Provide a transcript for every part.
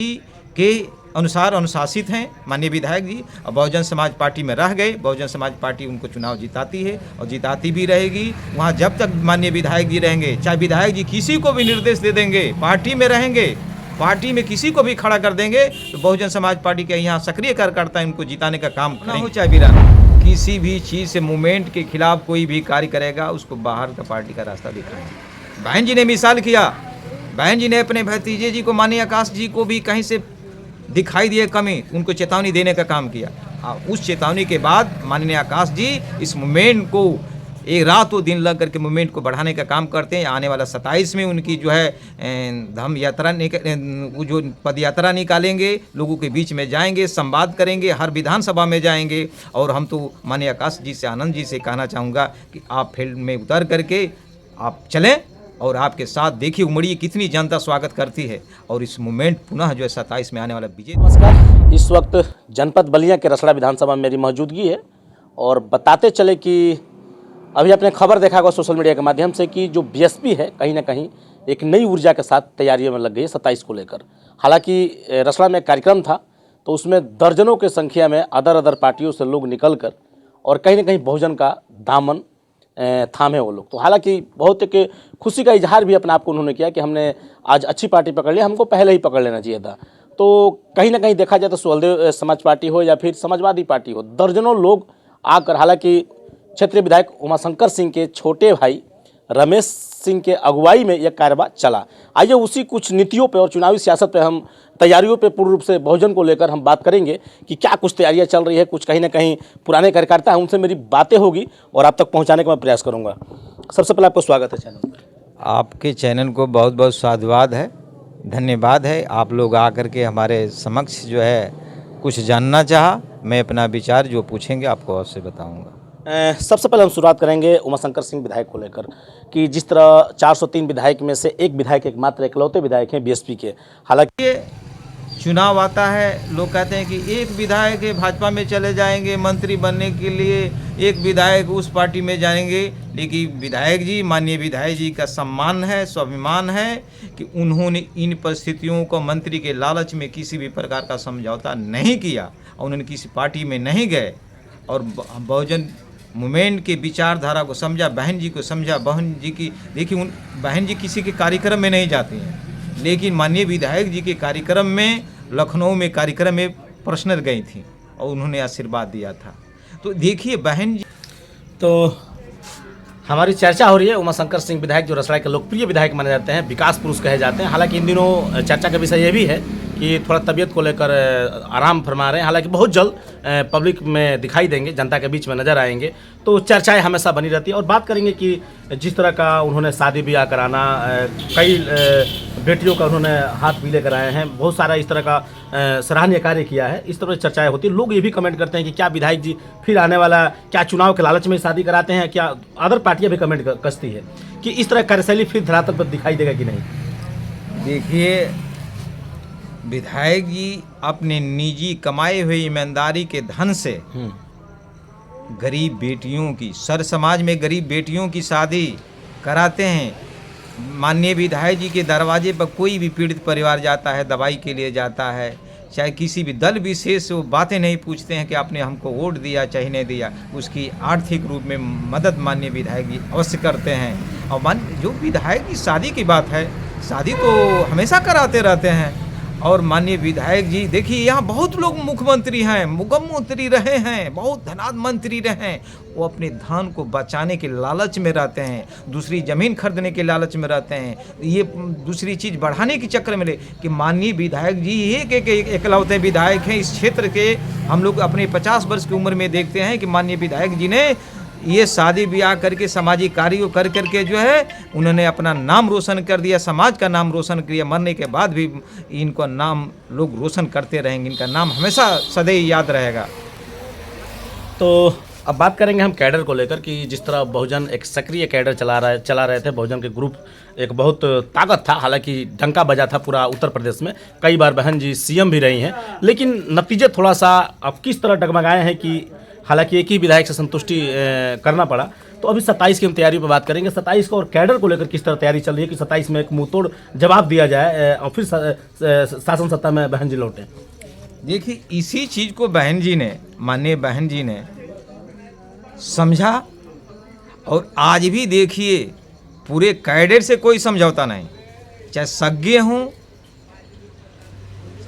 के अनुसार अनुशासित हैं माननीय विधायक जी। और बहुजन समाज पार्टी में रह गए, बहुजन समाज पार्टी उनको चुनाव जिताती है और जिताती भी रहेगी। वहाँ जब तक माननीय विधायक जी रहेंगे, चाहे विधायक जी किसी को भी निर्देश दे देंगे, पार्टी में रहेंगे, पार्टी में किसी को भी खड़ा कर देंगे, तो बहुजन समाज पार्टी के यहाँ सक्रिय कार्यकर्ता इनको जिताने का काम करेंगे। चाहे वीरान किसी भी चीज़ से मूवमेंट के खिलाफ कोई भी कार्य करेगा, उसको बाहर का पार्टी का रास्ता दिखाएंगे। बहन जी ने मिसाल किया, बहन जी ने अपने भतीजे जी को माननीय आकाश जी को भी कहीं से दिखाई दिए कमी, उनको चेतावनी देने का काम किया। उस चेतावनी के बाद माननीय आकाश जी इस मूवमेंट को एक रात और दिन लग करके मूवमेंट को बढ़ाने का काम करते हैं। आने वाला 27 में उनकी जो है धम यात्रा जो पद यात्रा निकालेंगे, लोगों के बीच में जाएंगे, संवाद करेंगे, हर विधानसभा में जाएंगे। और हम तो माननीय आकाश जी से, आनंद जी से कहना चाहूँगा कि आप फील्ड में उतर करके आप चलें और आपके साथ देखिए उमड़ी कितनी जनता स्वागत करती है। और इस मूवमेंट पुनः जो है 27 में आने वाला विजय। नमस्कार, इस वक्त जनपद बलिया के रसड़ा विधानसभा में मेरी मौजूदगी है और बताते चले कि अभी आपने खबर देखा होगा सोशल मीडिया के माध्यम से कि जो बीएसपी है कहीं ना कहीं एक नई ऊर्जा के साथ तैयारियों में लग गई है 27 को लेकर। हालांकि रसड़ा में कार्यक्रम था तो उसमें दर्जनों की संख्या में अदर पार्टियों से लोग निकल कर और कहीं ना कहीं बहुजन का दामन थामे वो लोग। तो हालांकि बहुत एक खुशी का इजहार भी अपने आप को उन्होंने किया कि हमने आज अच्छी पार्टी पकड़ ली, हमको पहले ही पकड़ लेना चाहिए था। तो कहीं ना कहीं देखा जाए तो सुहलदेव समाज पार्टी हो या फिर समाजवादी पार्टी हो, दर्जनों लोग आकर, हालांकि क्षेत्रीय विधायक उमाशंकर सिंह के छोटे भाई रमेश सिंह के अगुवाई में यह कार्यवाही चला। आइए उसी कुछ नीतियों पे और चुनावी सियासत पे, हम तैयारियों पे पूर्ण रूप से बहुजन को लेकर हम बात करेंगे कि क्या कुछ तैयारियां चल रही है। कुछ कहीं ना कहीं पुराने कार्यकर्ता हैं, उनसे मेरी बातें होगी और आप तक पहुंचाने का मैं प्रयास करूंगा। सबसे पहले आपको स्वागत है चैनल पर। आपके चैनल को बहुत बहुत साधुवाद है, धन्यवाद है। आप लोग आकर के हमारे समक्ष जो है कुछ जानना चाहा, मैं अपना विचार जो पूछेंगे आपको अवश्य बताऊँगा। सबसे पहले हम शुरुआत करेंगे उमाशंकर सिंह विधायक को लेकर कि जिस तरह 403 विधायक में से एक विधायक एकमात्र इकलौते विधायक हैं बीएसपी के। हालांकि चुनाव आता है, लोग कहते हैं कि एक विधायक भाजपा में चले जाएंगे मंत्री बनने के लिए, एक विधायक उस पार्टी में जाएंगे। लेकिन विधायक जी, माननीय विधायक जी का सम्मान है, स्वाभिमान है कि उन्होंने इन परिस्थितियों को मंत्री के लालच में किसी भी प्रकार का समझौता नहीं किया और उन्होंने किसी पार्टी में नहीं गए और बहुजन मूवमेंट के विचारधारा को समझा, बहन जी को समझा। बहन जी की देखिए, बहन जी किसी के कार्यक्रम में नहीं जाती हैं, लेकिन माननीय विधायक जी के कार्यक्रम में, लखनऊ में कार्यक्रम में पर्सनल गई थी और उन्होंने आशीर्वाद दिया था। तो देखिए बहन जी, तो हमारी चर्चा हो रही है उमाशंकर सिंह विधायक जो रसड़ा के लोकप्रिय विधायक माने जाते हैं, विकास पुरुष कहे जाते हैं। हालांकि इन दिनों चर्चा का विषय ये भी है कि थोड़ा तबीयत को लेकर आराम फरमा रहे हैं। हालांकि बहुत जल्द पब्लिक में दिखाई देंगे, जनता के बीच में नजर आएंगे। तो चर्चाएं हमेशा बनी रहती है और बात करेंगे कि जिस तरह का उन्होंने शादी ब्याह कराना, कई बेटियों का उन्होंने हाथ पीले कराए हैं, बहुत सारा इस तरह का सराहनीय कार्य किया है। इस तरह की चर्चाएं होती है। लोग ये भी कमेंट करते हैं कि क्या विधायक जी फिर आने वाला, क्या चुनाव के लालच में शादी कराते हैं, क्या अदर पार्टियां भी कमेंट कसती है कि इस तरह कार्यशैली फिर धरातल पर दिखाई देगा कि नहीं। देखिए विधायक जी अपने निजी कमाए हुए ईमानदारी के धन से गरीब बेटियों की, सर समाज में गरीब बेटियों की शादी कराते हैं। माननीय विधायक जी के दरवाजे पर कोई भी पीड़ित परिवार जाता है, दवाई के लिए जाता है, चाहे किसी भी दल विशेष से, वो बातें नहीं पूछते हैं कि आपने हमको वोट दिया चाहे नहीं दिया। उसकी आर्थिक रूप में मदद माननीय विधायक जी अवश्य करते हैं। और जो विधायक की शादी की बात है, शादी तो हमेशा कराते रहते हैं। और माननीय विधायक जी देखिए, यहाँ बहुत लोग मुख्यमंत्री हैं, मुख्यमंत्री रहे हैं, बहुत धनाढ्य मंत्री रहे हैं, वो अपने धन को बचाने के लालच में रहते हैं, दूसरी ज़मीन खरीदने के लालच में रहते हैं, ये दूसरी चीज़ बढ़ाने के चक्कर में कि माननीय विधायक जी एक इकलौते विधायक हैं इस क्षेत्र के। हम लोग अपने 50 वर्ष की उम्र में देखते हैं कि माननीय विधायक जी ने ये शादी ब्याह करके, सामाजिक कार्यों कर करके जो है उन्होंने अपना नाम रोशन कर दिया, समाज का नाम रोशन किया। मरने के बाद भी इनका नाम लोग रोशन करते रहेंगे, इनका नाम हमेशा सदैव याद रहेगा। तो अब बात करेंगे हम कैडर को लेकर कि जिस तरह बहुजन एक सक्रिय कैडर चला रहे थे। बहुजन के ग्रुप एक बहुत ताकत था, हालांकि डंका बजा था पूरा उत्तर प्रदेश में। कई बार बहन जी सीएम भी रही हैं, लेकिन नतीजे थोड़ा सा अब किस तरह डगमगाए हैं कि हालांकि एक ही विधायक से संतुष्टि करना पड़ा। तो अभी 27 की हम तैयारी पर बात करेंगे। 27 को और कैडर को लेकर किस तरह तैयारी चल रही है कि 27 में एक मुंहतोड़ जवाब दिया जाए और फिर शासन सत्ता में बहन जी लौटे। देखिए, इसी चीज को बहन जी ने, माननीय बहन जी ने समझा, और आज भी देखिए पूरे कैडर से कोई समझौता नहीं, चाहे सज्ञ हों,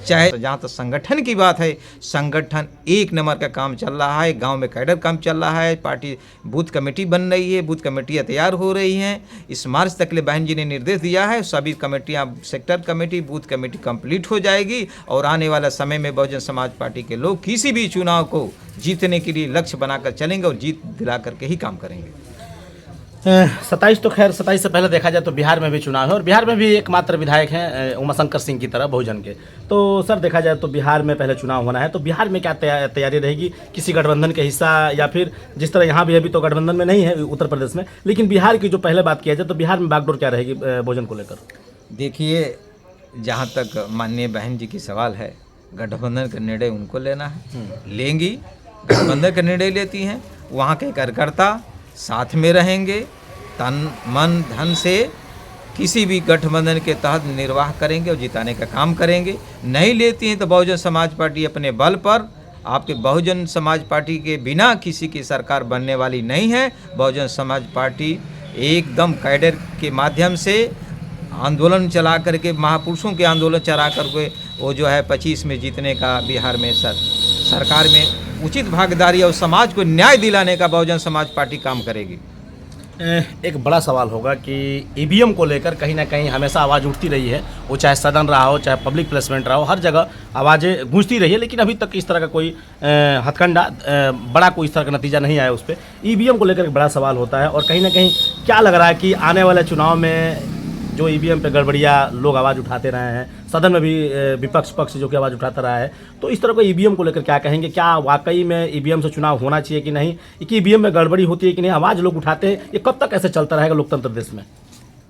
चाहे जहाँ तक संगठन की बात है, संगठन एक नंबर का काम चल रहा है। गांव में कैडर काम चल रहा है, पार्टी बूथ कमेटी बन रही है, बूथ कमेटियाँ तैयार हो रही हैं। इस मार्च तक के लिए बहन जी ने निर्देश दिया है, सभी कमेटियाँ, sector committee, booth committee complete हो जाएगी और आने वाला समय में बहुजन समाज पार्टी के लोग किसी भी चुनाव को जीतने के लिए लक्ष्य बनाकर चलेंगे और जीत दिला करके ही काम करेंगे। 27 तो खैर 27 से पहले देखा जाए तो बिहार में भी चुनाव है और बिहार में भी एकमात्र विधायक हैं उमाशंकर सिंह की तरह बहुजन के। तो सर देखा जाए तो बिहार में पहले चुनाव होना है, तो बिहार में क्या तैयारी रहेगी? किसी गठबंधन के हिस्सा या फिर जिस तरह यहाँ भी अभी तो गठबंधन में नहीं है उत्तर प्रदेश में, लेकिन बिहार की जो पहले बात किया जाए तो बिहार में बागडोर क्या रहेगी बहुजन को लेकर? देखिए, जहाँ तक माननीय बहन जी की सवाल है, गठबंधन का निर्णय उनको लेना है, लेंगी। गठबंधन का निर्णय लेती हैं, वहाँ के कार्यकर्ता साथ में रहेंगे, तन मन धन से किसी भी गठबंधन के तहत निर्वाह करेंगे और जिताने का काम करेंगे। नहीं लेती हैं तो बहुजन समाज पार्टी अपने बल पर, आपके बहुजन समाज पार्टी के बिना किसी की सरकार बनने वाली नहीं है। बहुजन समाज पार्टी एकदम कैडर के माध्यम से आंदोलन चला करके, महापुरुषों के आंदोलन चला करके वो जो है 25 में जीतने का बिहार में सरकार में उचित भागीदारी और समाज को न्याय दिलाने का बहुजन समाज पार्टी काम करेगी। एक बड़ा सवाल होगा कि ईवीएम को लेकर कहीं ना कहीं हमेशा आवाज़ उठती रही है, वो चाहे सदन रहा हो, चाहे पब्लिक प्लेसमेंट रहा हो, हर जगह आवाज़ें गूंजती रही है, लेकिन अभी तक इस तरह का कोई हथकंडा बड़ा कोई इस तरह का नतीजा नहीं आया उस पर। ईवीएम को लेकर एक बड़ा सवाल होता है और कहीं ना कहीं क्या लग रहा है कि आने वाले चुनाव में जो ईवीएम पे गड़बड़िया लोग आवाज़ उठाते रहे हैं, सदन में भी विपक्ष पक्ष जो कि आवाज़ उठाता रहा है, तो इस तरह को ईवीएम को लेकर क्या कहेंगे? क्या वाकई में ईवीएम से चुनाव होना चाहिए कि नहीं, कि ईवीएम में गड़बड़ी होती है कि नहीं, आवाज़ लोग उठाते हैं, ये कब तक ऐसे चलता रहेगा लोकतंत्र देश में?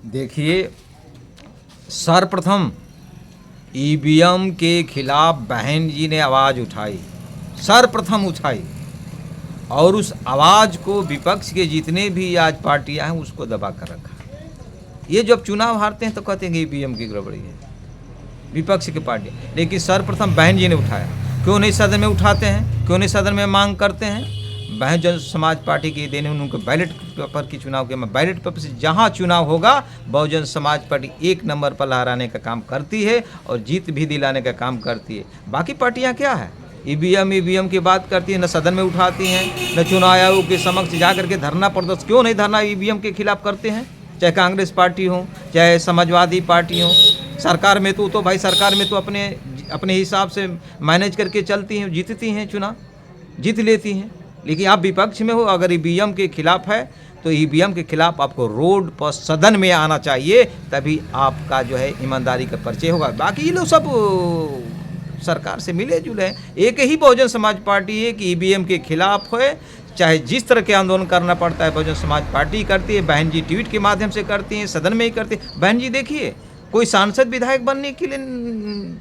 देखिए, सर्वप्रथम ईवीएम के खिलाफ बहन जी ने आवाज़ उठाई, सर्वप्रथम उठाई, और उस आवाज़ को विपक्ष के जितने भी आज पार्टियां हैं उसको दबा कर रखा। ये जब चुनाव हारते हैं तो कहते हैं कि ईवीएम की गड़बड़ी है, विपक्ष की पार्टी, लेकिन सर्वप्रथम बहन जी ने उठाया। क्यों नहीं सदन में उठाते हैं, क्यों नहीं सदन में मांग करते हैं? बहुजन समाज पार्टी की देने उनको बैलेट पेपर की चुनाव के, बैलेट पेपर से जहाँ चुनाव होगा बहुजन समाज पार्टी एक नंबर पर लहराने का काम करती है और जीत भी दिलाने का काम करती है। बाकी पार्टियाँ क्या है, ईवीएम की बात करती है, न सदन में उठाती हैं, न चुनाव आयोग के समक्ष जा करके धरना प्रदर्शन, क्यों नहीं धरना ईवीएम के खिलाफ करते हैं? चाहे कांग्रेस पार्टी हो, चाहे समाजवादी पार्टी हो, सरकार में तो भाई सरकार में तो अपने हिसाब से मैनेज करके चलती हैं, जीतती हैं, चुनाव जीत लेती हैं। लेकिन आप विपक्ष में हो, अगर ईवीएम के खिलाफ है तो ईवीएम के खिलाफ आपको रोड पर सदन में आना चाहिए, तभी आपका जो है ईमानदारी का परिचय होगा। बाकी ये लोग सब सरकार से मिले जुले हैं। एक ही बहुजन समाज पार्टी है कि ईवीएम के खिलाफ है, चाहे जिस तरह के आंदोलन करना पड़ता है बहुजन समाज पार्टी करती है। बहन जी ट्वीट के माध्यम से करती हैं, सदन में ही करती है। बहन जी देखिए, कोई सांसद विधायक बनने के लिए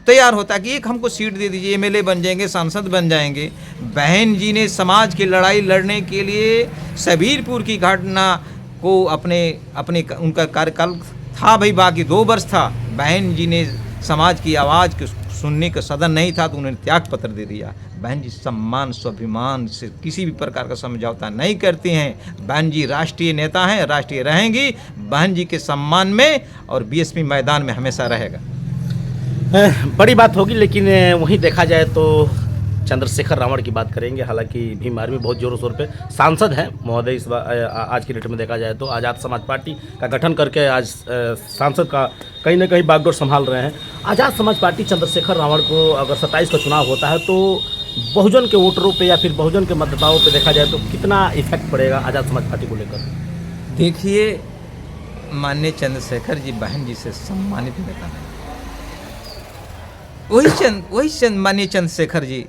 तैयार होता है कि एक हमको सीट दे दीजिए, एमएलए बन जाएंगे, सांसद बन जाएंगे। बहन जी ने समाज की लड़ाई लड़ने के लिए सबीरपुर की घटना को अपने उनका कार्यकाल था भाई, बाकी 2 वर्ष था, बहन जी ने समाज की आवाज़ को सुनने का सदन नहीं था तो उन्होंने त्याग पत्र दे दिया। बहन जी सम्मान स्वाभिमान से किसी भी प्रकार का समझौता नहीं करती हैं। बहन जी राष्ट्रीय नेता हैं, राष्ट्रीय रहेंगी, बहन जी के सम्मान में, और बीएसपी मैदान में हमेशा रहेगा। बड़ी बात होगी, लेकिन वहीं देखा जाए तो चंद्रशेखर रावण की बात करेंगे। हालांकि भीम आर्मी बहुत जोरों शोर पे सांसद हैं महोदय इस बार आज की डेट में देखा जाए तो आज़ाद समाज पार्टी का गठन करके आज सांसद का कहीं ना कहीं बागडोर संभाल रहे हैं। आज़ाद समाज पार्टी चंद्रशेखर रावण को अगर 27 का चुनाव होता है तो बहुजन के वोटरों पे या फिर बहुजन के मतदाताओं पे देखा जाए तो कितना इफेक्ट पड़ेगा आज़ाद समाज पार्टी को लेकर? देखिए, माननीय चंद्रशेखर जी बहन जी से सम्मानित नेता हैं। वही माननीय चंद्रशेखर जी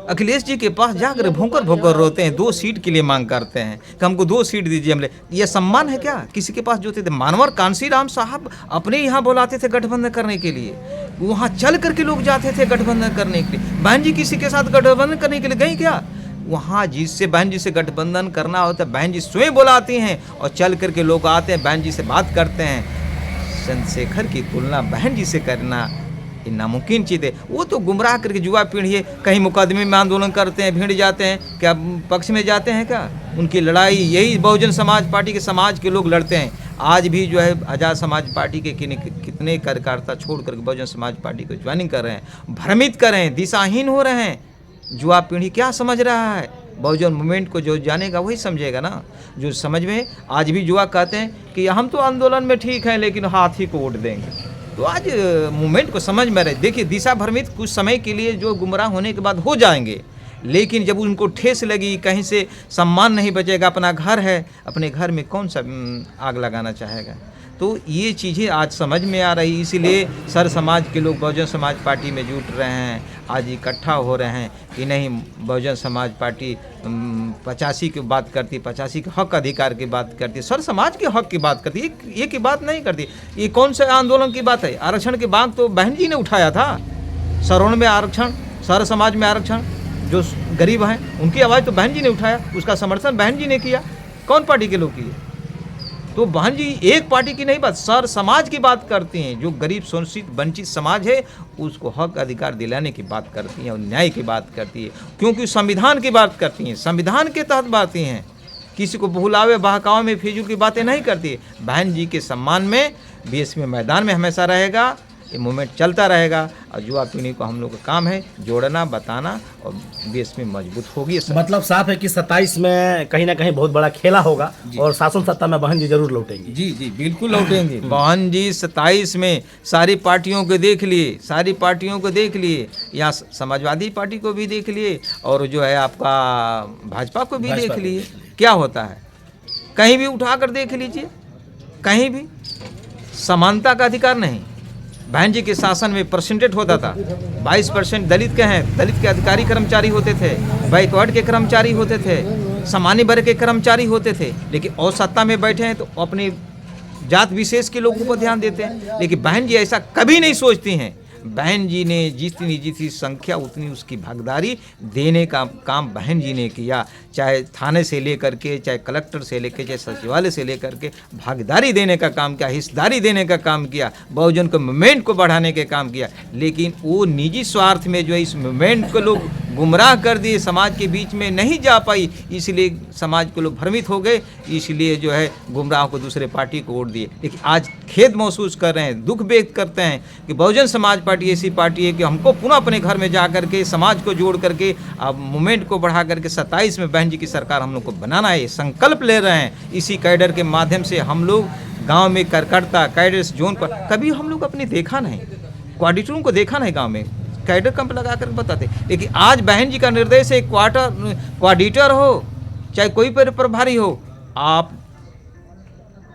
अखिलेश जी के पास जाकर भोंकर भोंकर रोते हैं, 2 सीट के लिए मांग करते हैं कि हमको 2 सीट दीजिए। हमले ये सम्मान है क्या किसी के पास? जो थे मानवर कांसीराम साहब अपने यहाँ बुलाते थे गठबंधन करने के लिए, वहाँ चल करके लोग जाते थे गठबंधन करने के लिए। बहन जी किसी के साथ गठबंधन करने के लिए गई क्या? वहाँ जिससे बहन जी से गठबंधन करना होता है बहन जी स्वयं बुलाती हैं और चल करके लोग आते हैं, बहन जी से बात करते हैं। चंद्रशेखर की तुलना बहन जी से करना ये नामुमकिन चीज़ है। वो तो गुमराह करके युवा पीढ़ी है, कहीं मुकदमे में आंदोलन करते हैं, भिड़ जाते हैं, क्या पक्ष में जाते हैं क्या? उनकी लड़ाई यही बहुजन समाज पार्टी के समाज के लोग लड़ते हैं। आज भी जो है आज़ाद समाज पार्टी के कितने कार्यकर्ता छोड़ करके बहुजन समाज पार्टी को ज्वाइनिंग कर रहे हैं, भ्रमित कर रहे हैं, दिशाहीन हो रहे हैं। युवा पीढ़ी क्या समझ रहा है? बहुजन मूवमेंट को जो जानेगा वही समझेगा ना। जो समझ में आज भी युवा कहते हैं कि हम तो आंदोलन में ठीक हैं लेकिन हाथी को वोट देंगे। तो आज मूवमेंट को समझ में रहे। देखिए दिशा भ्रमित कुछ समय के लिए जो गुमराह होने के बाद हो जाएंगे, लेकिन जब उनको ठेस लगी, कहीं से सम्मान नहीं बचेगा, अपना घर है, अपने घर में कौन सा आग लगाना चाहेगा? तो ये चीज़ें आज समझ में आ रही, इसीलिए सर समाज के लोग बहुजन समाज पार्टी में जुट रहे हैं, आज इकट्ठा हो रहे हैं कि नहीं बहुजन समाज पार्टी 85 की बात करती, 85 के हक अधिकार की बात करती, सर समाज के हक की बात करती, ये की बात नहीं करती। ये कौन सा आंदोलन की बात है? आरक्षण की बात तो बहन जी ने उठाया था। सरोन में आरक्षण, सर समाज में आरक्षण, जो गरीब हैं उनकी आवाज़ तो बहन जी ने उठाया, उसका समर्थन बहन जी ने किया। कौन पार्टी के लोग किए? तो बहन जी एक पार्टी की नहीं बात, सर समाज की बात करती हैं। जो गरीब शोषित वंचित समाज है उसको हक अधिकार दिलाने की बात करती हैं और न्याय की बात करती है, क्योंकि संविधान की बात करती हैं, संविधान के तहत बातें हैं। किसी को भुलावे बहकावे में फिजूल की बातें नहीं करती। बहन जी के सम्मान में बीएसपी मैदान में हमेशा रहेगा, ये मूवमेंट चलता रहेगा। और युवा पीढ़ी को हम लोग का काम है जोड़ना, बताना, और बीएसपी मजबूत होगी। मतलब साफ है कि 27 में कहीं ना कहीं बहुत बड़ा खेला होगा और शासन सत्ता में बहन जी जरूर लौटेंगी। जी जी बिल्कुल लौटेंगे। बहन जी 27 में सारी पार्टियों को देख लिए, सारी पार्टियों को देख लिए, यहाँ समाजवादी पार्टी को भी देख लिए और जो है आपका भाजपा को भी देख लिए। क्या होता है कहीं भी उठा कर देख लीजिए, कहीं भी समानता का अधिकार नहीं। बहन जी के शासन में परसेंटेज होता था, 22% दलित के हैं, दलित के अधिकारी कर्मचारी होते थे, बैकवर्ड के कर्मचारी होते थे, सामान्य वर्ग के कर्मचारी होते थे। लेकिन और सत्ता में बैठे हैं तो अपने जात विशेष के लोगों पर ध्यान देते हैं। लेकिन बहन जी ऐसा कभी नहीं सोचती हैं। बहन जी ने जितनी संख्या उतनी उसकी भागीदारी देने का काम बहन जी ने किया। चाहे थाने से लेकर के, चाहे कलेक्टर से लेकर, चाहे सचिवालय से लेकर के भागीदारी देने का काम किया, हिस्सेदारी देने का काम किया, बहुजन को मूवमेंट को बढ़ाने के काम किया। लेकिन वो निजी स्वार्थ में जो है इस मूवमेंट को लोग गुमराह कर दिए, समाज के बीच में नहीं जा पाई, इसलिए समाज के लोग भ्रमित हो गए, इसलिए जो है गुमराह को दूसरे पार्टी को वोट दिए। लेकिन आज खेद महसूस कर रहे हैं, दुख व्यक्त करते हैं कि बहुजन समाज पार्टी ऐसी पार्टी है कि हमको पुनः अपने घर में जा करके समाज को जोड़ करके अब मूवमेंट को बढ़ा करके 27 में बहन जी की सरकार हम लोग को बनाना है, संकल्प ले रहे हैं। इसी कैडर के माध्यम से हम लोग गांव में कार्यकर्ता कैडर जोन पर कभी हम लोग अपने देखा नहीं, कोऑर्डिनेटरों को देखा नहीं गांव में, कैडर कैंप लगा कर बताते। लेकिन आज बहन जी का निर्देश है, कोऑर्डिनेटर हो चाहे कोई प्रभारी हो, आप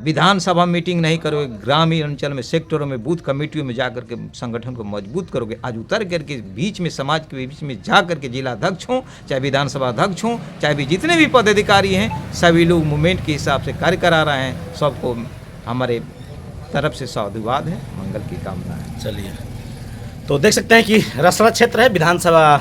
विधानसभा मीटिंग नहीं करोगे, ग्रामीण अंचल में सेक्टरों में बूथ कमेटियों में जाकर के संगठन को मजबूत करोगे। आज उतर करके बीच में समाज के बीच में जा करके जिला अध्यक्ष हों चाहे विधानसभा अध्यक्ष हों, चाहे भी जितने भी पदाधिकारी हैं, सभी लोग मूवमेंट के हिसाब से कार्य करा रहे हैं। सबको हमारे तरफ से साधुवाद है, मंगल की कामना है। चलिए, तो देख सकते हैं कि रसड़ा क्षेत्र है, विधानसभा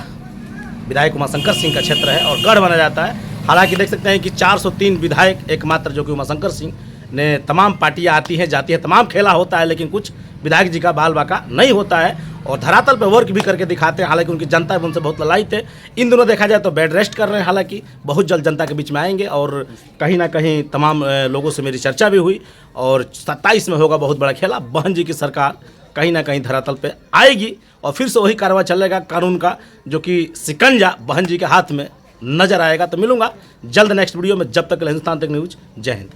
विधायक उमाशंकर सिंह का क्षेत्र है और गढ़ माना जाता है। हालांकि देख सकते हैं कि 403 विधायक एकमात्र जो कि उमाशंकर सिंह ने, तमाम पार्टियां आती हैं जाती हैं, तमाम खेला होता है, लेकिन कुछ विधायक जी का बाल बाका नहीं होता है और धरातल पर वर्क भी करके दिखाते हैं। हालांकि उनकी जनता उनसे बहुत ललायित है। इन दिनों देखा जाए तो बेड रेस्ट कर रहे हैं, हालांकि बहुत जल्द जनता के बीच में आएंगे और कहीं ना कहीं तमाम लोगों से मेरी चर्चा भी हुई और 27 में होगा बहुत बड़ा खेला। बहन जी की सरकार कहीं ना कहीं धरातल पे आएगी और फिर से वही कार्रवाई चलेगा कानून का, जो कि शिकंजा बहन जी के हाथ में नजर आएगा। तो मिलूंगा जल्द नेक्स्ट वीडियो में, जब तक हिंदुस्तान तक न्यूज़। जय हिंद।